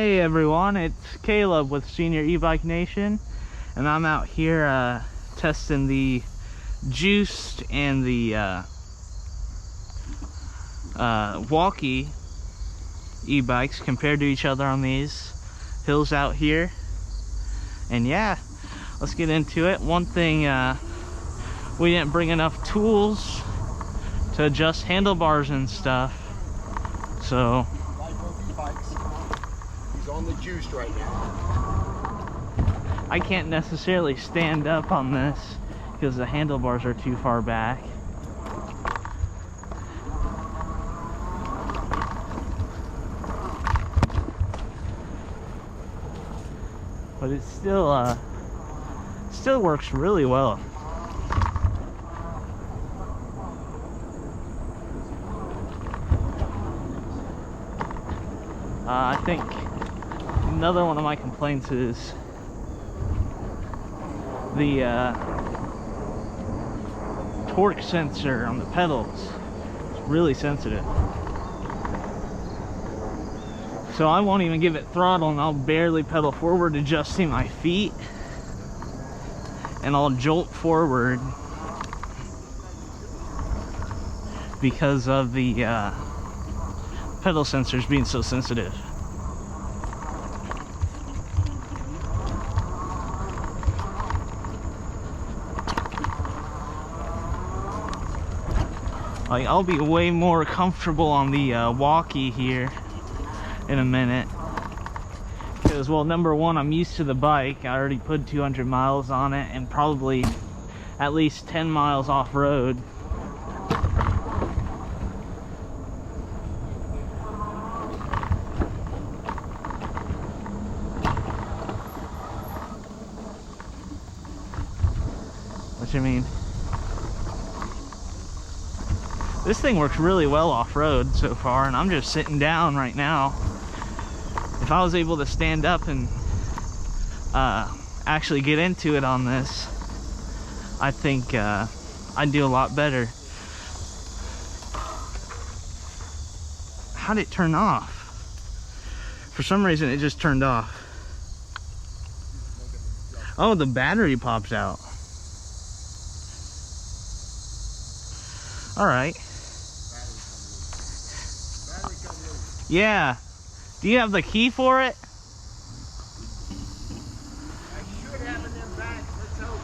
Hey everyone, it's Caleb with Senior E-Bike Nation, and I'm out here testing the juiced and the Walkie e-bikes compared to each other on these hills out here. And yeah, let's get into it. One thing, we didn't bring enough tools to adjust handlebars and stuff, so he's on the juiced right now. I can't necessarily stand up on this because the handlebars are too far back. But it still works really well. I think another one of my complaints is the torque sensor on the pedals. It's really sensitive. So I won't even give it throttle and I'll barely pedal forward, adjusting my feet, and I'll jolt forward because of the pedal sensors being so sensitive. Like, I'll be way more comfortable on the Walkie here in a minute, because, well, number one, I'm used to the bike. I already put 200 miles on it and probably at least 10 miles off-road. Which, I mean, this thing works really well off-road so far, and I'm just sitting down right now. If I was able to stand up and actually get into it on this, I think I'd do a lot better. How'd it turn off? For some reason it just turned off. Oh, the battery pops out. All right. Yeah. Do you have the key for it? I should have in them bags. Let's hope.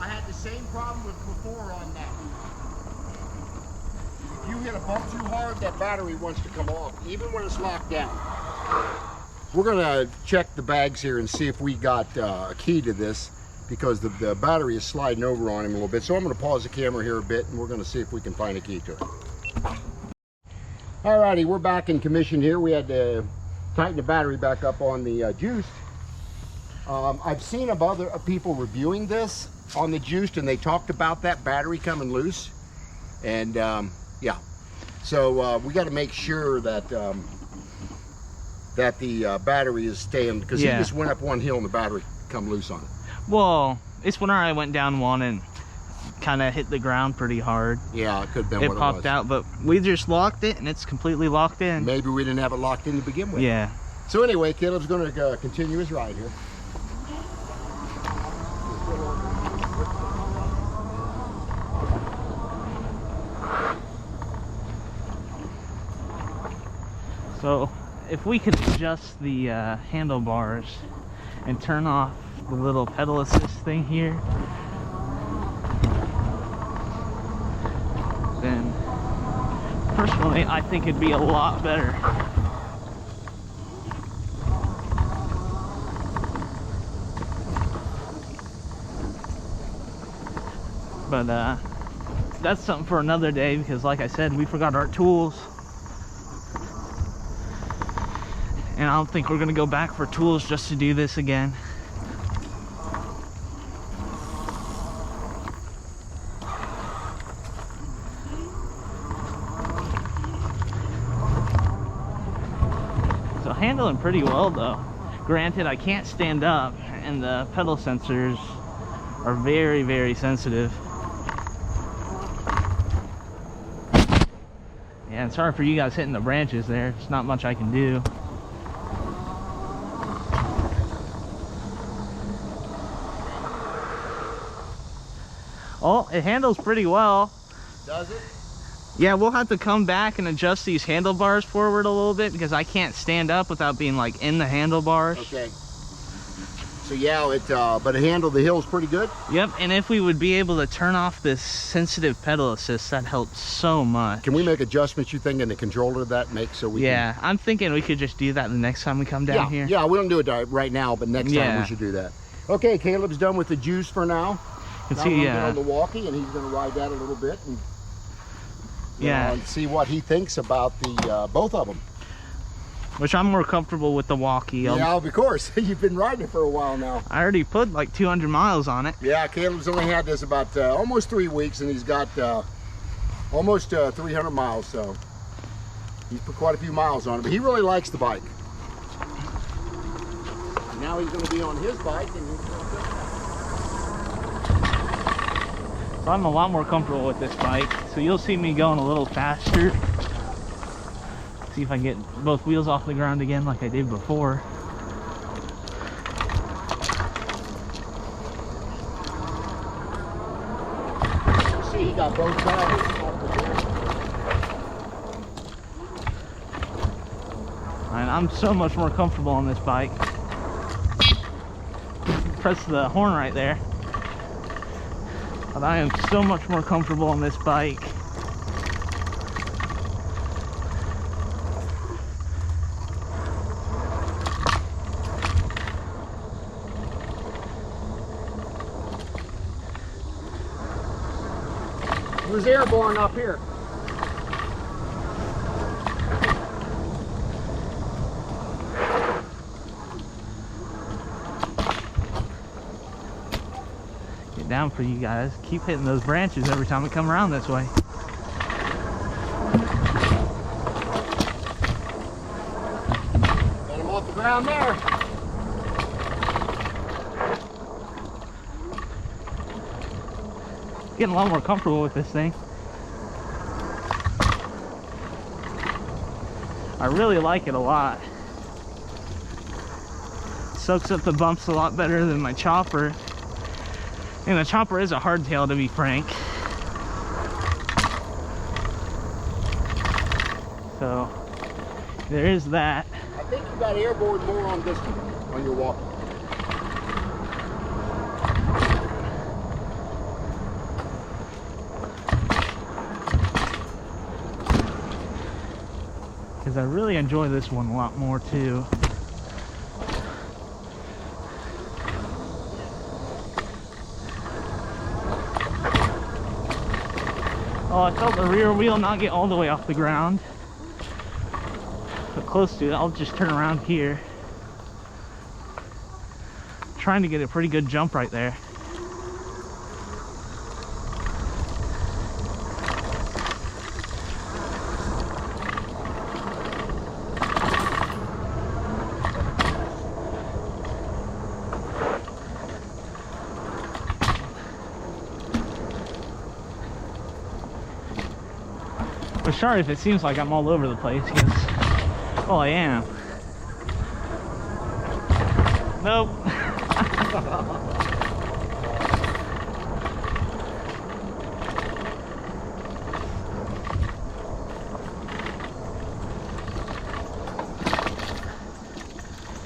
I had the same problem with before on that. If you hit a bump too hard, that battery wants to come off, even when it's locked down. We're gonna check the bags here and see if we got a key to this, because the battery is sliding over on him a little bit. So I'm gonna pause the camera here a bit and we're gonna see if we can find a key to it. Alrighty, we're back in commission here. We had to tighten the battery back up on the juiced. I've seen of other people reviewing this on the juiced, and they talked about that battery coming loose. And yeah, so we got to make sure that that the battery is staying, because he just went up one hill and the battery come loose on it. Well, it's when I went down one and kind of hit the ground pretty hard. Yeah, it could have been what it was. It popped out, but we just locked it and it's completely locked in. Maybe we didn't have it locked in to begin with. Yeah. So anyway, Caleb's going to continue his ride here. So if we could adjust the handlebars and turn off the little pedal assist thing here, then personally I think it'd be a lot better. But that's something for another day, because like I said, we forgot our tools, and I don't think we're gonna go back for tools just to do this again. So handling pretty well though. Granted, I can't stand up and the pedal sensors are very, very sensitive. Yeah, and sorry for you guys hitting the branches there. There's not much I can do. Oh, it handles pretty well. Does it? Yeah, we'll have to come back and adjust these handlebars forward a little bit because I can't stand up without being like in the handlebars. Okay. So yeah, but it handled the hills pretty good. Yep, and if we would be able to turn off this sensitive pedal assist, that helps so much. Can we make adjustments, you think, in the controller that makes so we Yeah, I'm thinking we could just do that the next time we come down here. Yeah, we don't do it right now, but next time we should do that. Okay, Caleb's done with the juice for now. Let's now see, we're gonna get on the Walkie, and he's going to ride that a little bit and, and see what he thinks about the both of them. Which I'm more comfortable with the Walkie. Yeah, of course. You've been riding it for a while now. I already put like 200 miles on it. Yeah, Caleb's only had this about almost 3 weeks, and he's got almost 300 miles, so he's put quite a few miles on it, but he really likes the bike. And now he's going to be on his bike, and he's going to So I'm a lot more comfortable with this bike, so you'll see me going a little faster. See if I can get both wheels off the ground again like I did before. See, he got both tires off the ground. And I'm so much more comfortable on this bike. Press the horn right there. But I am so much more comfortable on this bike. It was airborne up here. Get down for you guys. Keep hitting those branches every time we come around this way. Get him off the ground there. Getting a lot more comfortable with this thing. I really like it a lot. Soaks up the bumps a lot better than my chopper. And the chopper is a hardtail, to be frank. So there is that. I think you got airborne more on this one, on your Walkie. Because I really enjoy this one a lot more too. Oh, I felt the rear wheel not get all the way off the ground. But close to it. I'll just turn around here. Trying to get a pretty good jump right there. But sorry if it seems like I'm all over the place, because, well, I am. Nope.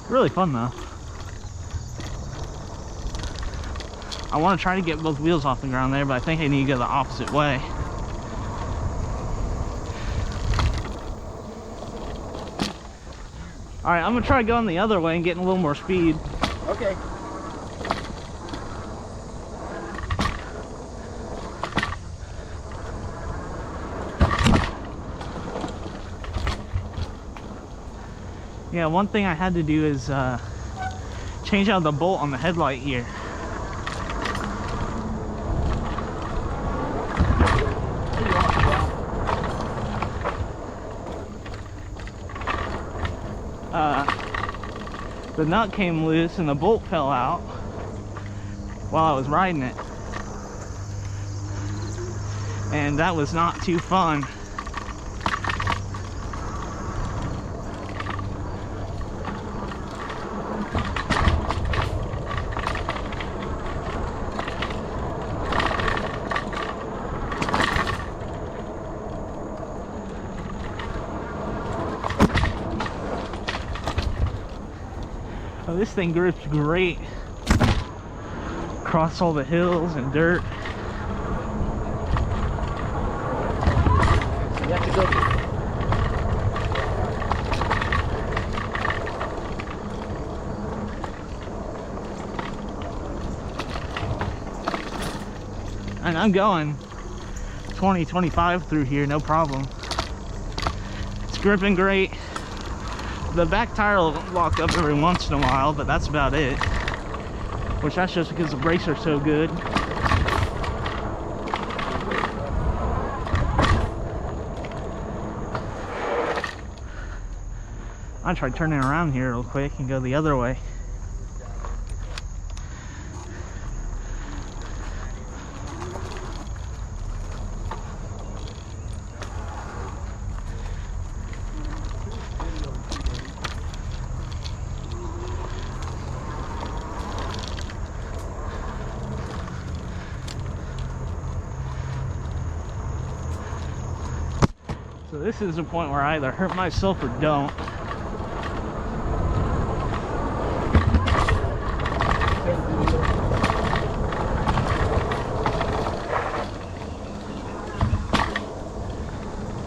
Really fun though. I want to try to get both wheels off the ground there, but I think I need to go the opposite way. Alright, I'm going to try going the other way and getting a little more speed. Okay. Yeah, one thing I had to do is change out the bolt on the headlight here. The nut came loose and the bolt fell out while I was riding it. And that was not too fun. So this thing grips great across all the hills and dirt. That's a good one. And I'm going 20, 25 through here, no problem. It's gripping great. The back tire will lock up every once in a while, but that's about it. Which that's just because the brakes are so good. I tried turning around here real quick and go the other way. So this is the point where I either hurt myself or don't.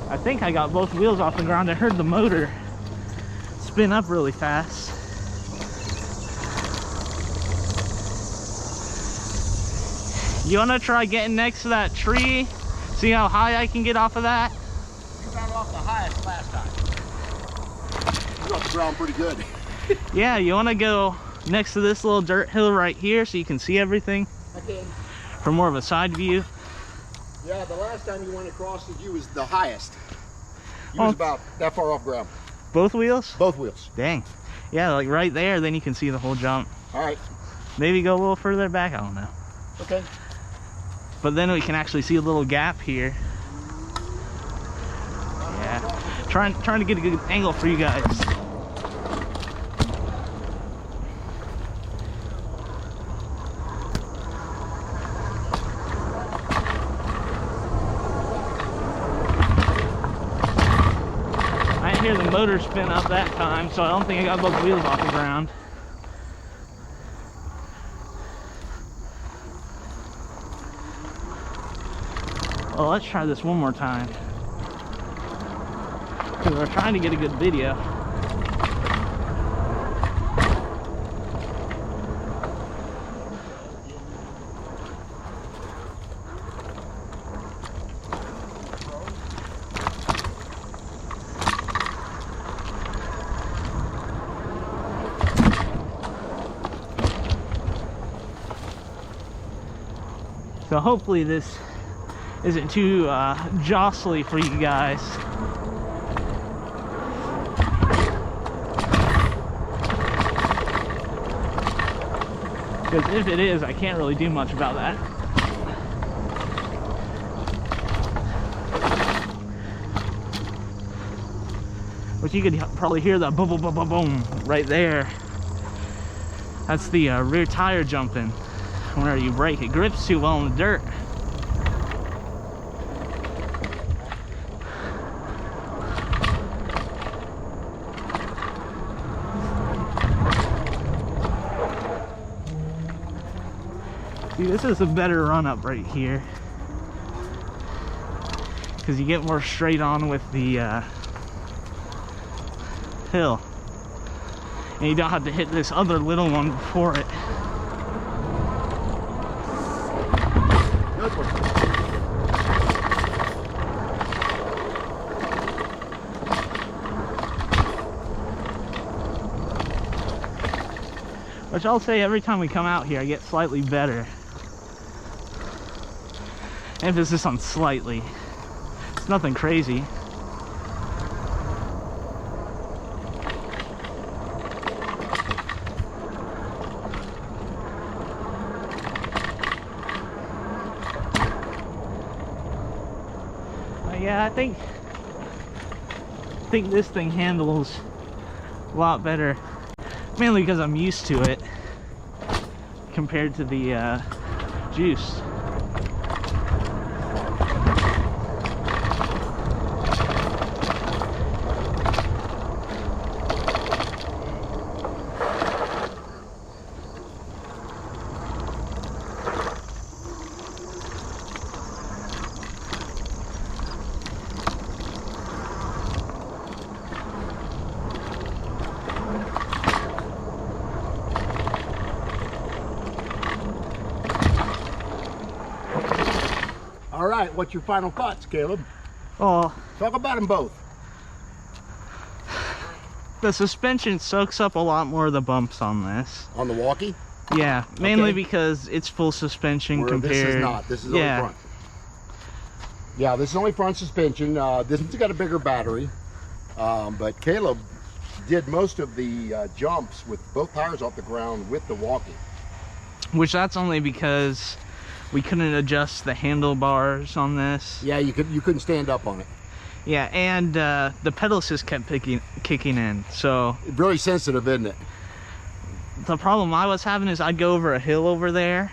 I think I got both wheels off the ground. I heard the motor spin up really fast. You wanna try getting next to that tree? See how high I can get off of that? You got off the highest last time. You got the ground pretty good. Yeah, you wanna go next to this little dirt hill right here so you can see everything I can. from more of a side view? Yeah, the last time you went across the view was the highest. You was about that far off ground. Both wheels? Both wheels. Dang. Yeah, like right there, then you can see the whole jump. All right. Maybe go a little further back, I don't know. Okay. But then we can actually see a little gap here. Yeah. Trying to get a good angle for you guys. I didn't hear the motor spin up that time, so I don't think I got both wheels off the ground. Well, let's try this one more time, because we're trying to get a good video. So hopefully this isn't too jostly for you guys. Because if it is, I can't really do much about that. But you could probably hear that boom, boom, boom, boom, boom right there. That's the rear tire jumping. Whenever you brake, it grips too well in the dirt. See, this is a better run up right here, because you get more straight on with the hill, and you don't have to hit this other little one before it. Good one. Which I'll say every time we come out here, I get slightly better. Emphasis on slightly. It's nothing crazy. Yeah, I think this thing handles a lot better, mainly because I'm used to it compared to the Juice. right, what's your final thoughts, Caleb? Oh, Talk about them both. the suspension soaks up a lot more of the bumps on this. On the Walkie? Yeah, mainly Okay. because it's full suspension Where compared. this is not. This is only front. Yeah, this is only front suspension. This one's got a bigger battery. But Caleb did most of the jumps with both tires off the ground with the Walkie. Which that's only because we couldn't adjust the handlebars on this. Yeah, you couldn't stand up on it. Yeah, and the pedals just kept kicking in. So Really sensitive, isn't it? the problem I was having is I'd go over a hill over there,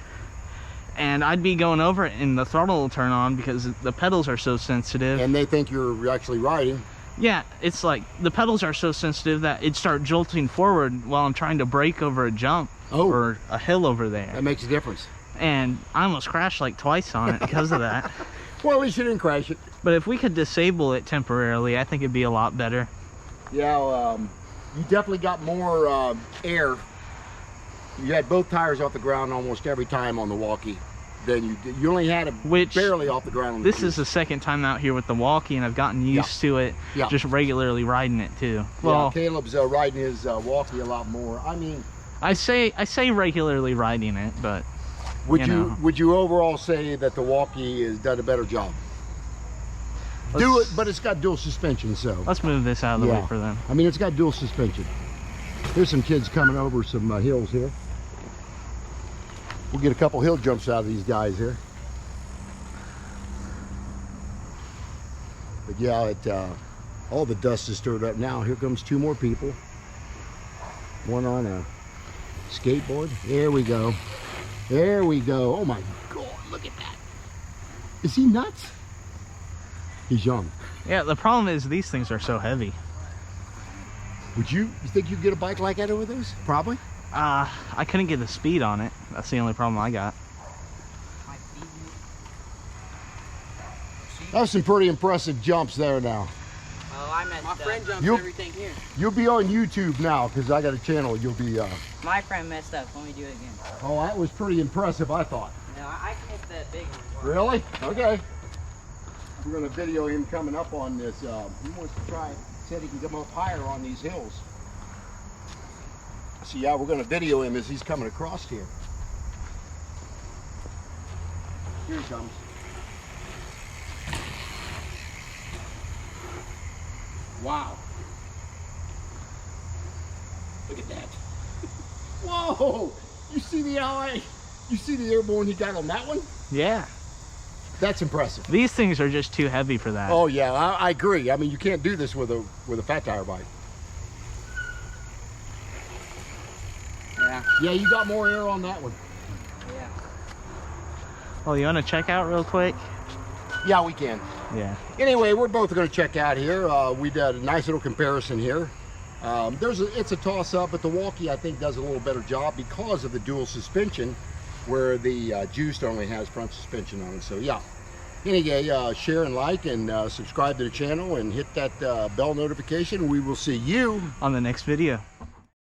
and I'd be going over it, and the throttle will turn on because the pedals are so sensitive. And they think you're actually riding. Yeah, it's like the pedals are so sensitive that it'd start jolting forward while I'm trying to brake over a jump or a hill over there. That makes a difference. And I almost crashed like twice on it because of that. Well, at least you didn't crash it. But if we could disable it temporarily, I think it'd be a lot better. Yeah, you definitely got more air. You had both tires off the ground almost every time on the Walkie. Then you only had it barely off the ground. On this is the second time out here with the Walkie, and I've gotten used to it, just regularly riding it too. Well, yeah, Caleb's riding his Walkie a lot more. I mean, I say regularly riding it, but would you overall say that the Walkie has done a better job? But it's got dual suspension, so let's move this out of the way for them. I mean, it's got dual suspension. There's some kids coming over some hills here. We'll get a couple hill jumps out of these guys here. But yeah, all the dust is stirred up now. Here comes two more people. One on a skateboard. There we go. There we go. Oh my God, look at that. Is he nuts? He's young. Yeah, the problem is these things are so heavy. You think you'd get a bike like that over those? Probably. I couldn't get the speed on it. That's the only problem I got. That was some pretty impressive jumps there now. Oh, I messed up. My friend jumps everything here. You'll be on YouTube now because I got a channel. You'll be. My friend messed up. Let me do it again. Oh, that was pretty impressive, I thought. No, I can hit that big one. Really? Okay. We're going to video him coming up on this. He wants to try. Said he can come up higher on these hills. So yeah, we're going to video him as he's coming across here. Here he comes. Wow. Look at that. Whoa! You see the eye? You see the airborne he got on that one? Yeah. That's impressive. These things are just too heavy for that. Oh yeah, I agree. I mean, you can't do this with a fat tire bike. Yeah. Yeah, you got more air on that one. Yeah. Oh, you want to check out real quick? Yeah, we can. Yeah. Anyway, we're both going to check out here. We did a nice little comparison here. It's a toss-up, but the Walkie I think does a little better job because of the dual suspension, where the Juiced only has front suspension on it. So yeah. Anyway, share and like and subscribe to the channel and hit that bell notification. We will see you on the next video.